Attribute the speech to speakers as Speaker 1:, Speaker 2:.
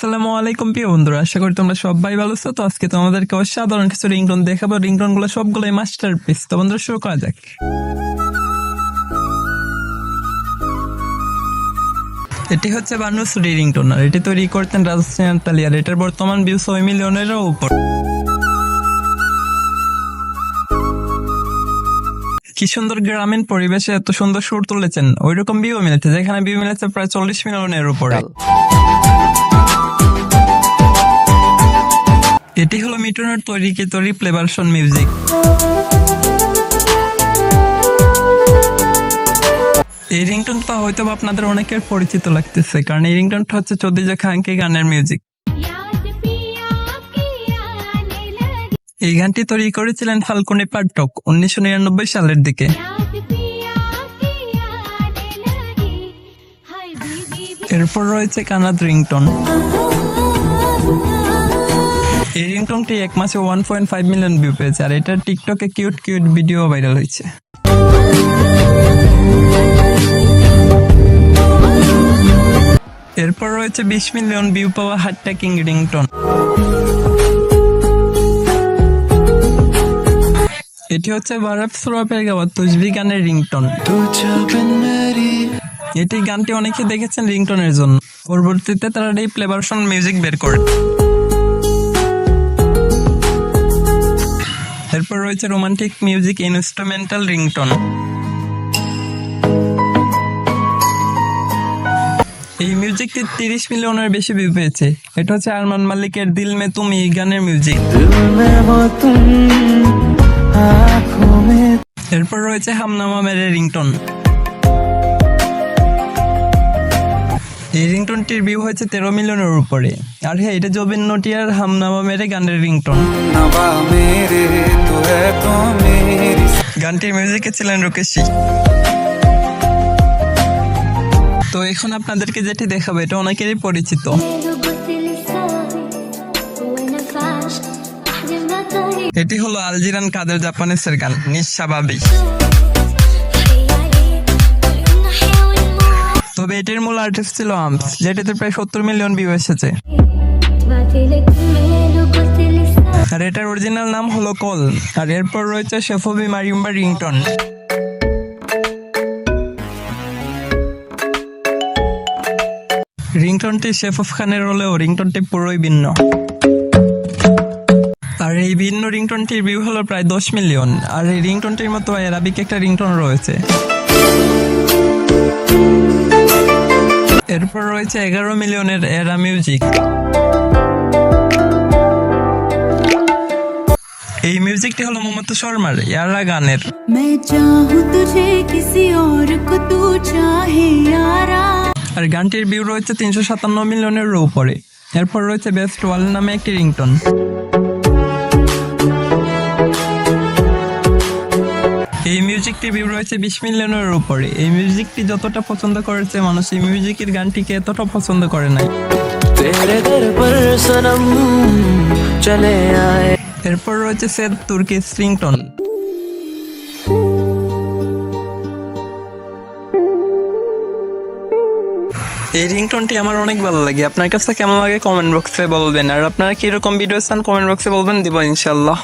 Speaker 1: আসসালামু আলাইকুম প্রিয় বন্ধুরা, আশা করি তোমরা সবাই ভালো আছো। তো আজকে তোমাদেরকে অসাধারণ কিছু রিংটোন দেখাবো। রিংটোন গুলো সবগুলোই মাস্টারপিস। তো বন্ধুরা শুরু করা যাক। এটি হচ্ছে বানুসুরি রিংটোন, আর এটি তৈরি করতেন রাজস্থান তালিয়ার। এটার বর্তমান ভিউ 6 মিলিয়নেরও উপর। কি সুন্দর গ্রামীণ পরিবেশে এত সুন্দর সুর তুলেছেন, ওইরকম ভিউ মিলেছে, যেখানে ভিউ মিলেছে প্রায় 40 মিলিয়নের উপরে। এটি হলো মিটুনের তৈরি প্লে ভার্সন মিউজিক। এই রিংটোনটা হয়তো আপনাদের অনেকের পরিচিত লাগতেছে, কারণ এই রিংটোনটা হচ্ছে চৌধুরী খানকি গানের মিউজিক। এই গানটি তৈরি করেছিলেন ফাল্গুনী পাঠক 1999 সালের দিকে। এরপর রয়েছে কানাদ রিংটোন। এই রিংটোনটি এক মাসে 1.5 মিলিয়ন ভিউ পেয়েছে, আর এটার টিকটকে কিউট ভিডিও ভাইরাল হয়েছে। এরপর রয়েছে 20 মিলিয়ন ভিউ পাওয়া হার্ট ট্যাকিং রিংটোন। এটি হচ্ছে বারাব সুরাপের গাওয়া তুজবি গানের রিংটোন। এটি গানটি অনেকে দেখেছেন রিংটোনের জন্য, পরবর্তীতে তারা এই প্লে ভার্সন মিউজিক বের করে। এরপর রয়েছে রোমান্টিক মিউজিক ইনস্ট্রুমেন্টাল রিংটোন। এই মিউজিকটি 30 মিলিয়নের বেশি ভিউ পেয়েছে। এটা হচ্ছে আরমান মালিকের দিল মে তুমি গানের মিউজিক। এরপর রয়েছে হামনামা মেরে রিংটোন। এই রিংটোনটির ভিউ হয়েছে 13 মিলিয়নের উপরে। আর হ্যাঁ, এটা জবিন নটিয়ার হামনামা মেরে গানের রিংটোন। গানটির মিউজিকে ছিলেন রুকেশি। তো এখন আপনাদেরকে যেটি দেখাবো এটা অনেকেরই পরিচিত। এটি হলো আলজিরান কাদের জাপানিসের গান নিঃস্বাভাবিক। তবে এটির মূল আর্টিস্ট ছিল আমস, যেটিতে প্রায় 70 মিলিয়ন ভিউ এসেছে। আর এটার অরিজিনাল নাম হলো কল। আর এরপর রয়েছে শেফবি মারিম্বা রিংটোন। রিংটোনটি শেফব খানের হলেও রিংটোনটি পুরোই ভিন্ন। আর এই ভিন্ন রিংটোনটির ভিউ হলো প্রায় 10 মিলিয়ন। আর এই রিংটোনটির মতো অ্যারাবিক একটা রিংটোন রয়েছে। এরপর রয়েছে 11 মিলিয়নের এরা মিউজিক। এই মিউজিকটি হলো মমতা শর্মার ইয়ারা গানের। আর গানটির ভিউ রয়েছে 357 মিলিয়নের উপরে। এরপর রয়েছে বেস্ট ওয়ার্ল্ড নামে একটি রিংটোন। এই মিউজিকটির ভিউ রয়েছে 20 মিলিয়নের উপরে। এই মিউজিকটি যতটা পছন্দ করেছে মানুষ, এই মিউজিকের গানটিকে এতটা পছন্দ করে নাই। এরপর রয়েছে সেদ তুর্কিশ রিংটোন। এই রিংটোনটি আমার অনেক ভালো লাগে। আপনার কাছে কেমন লাগে কমেন্ট বক্সে বলবেন। আর আপনারা কিরকম ভিডিও চান কমেন্ট বক্সে বলবেন, দিব ইনশাল্লাহ।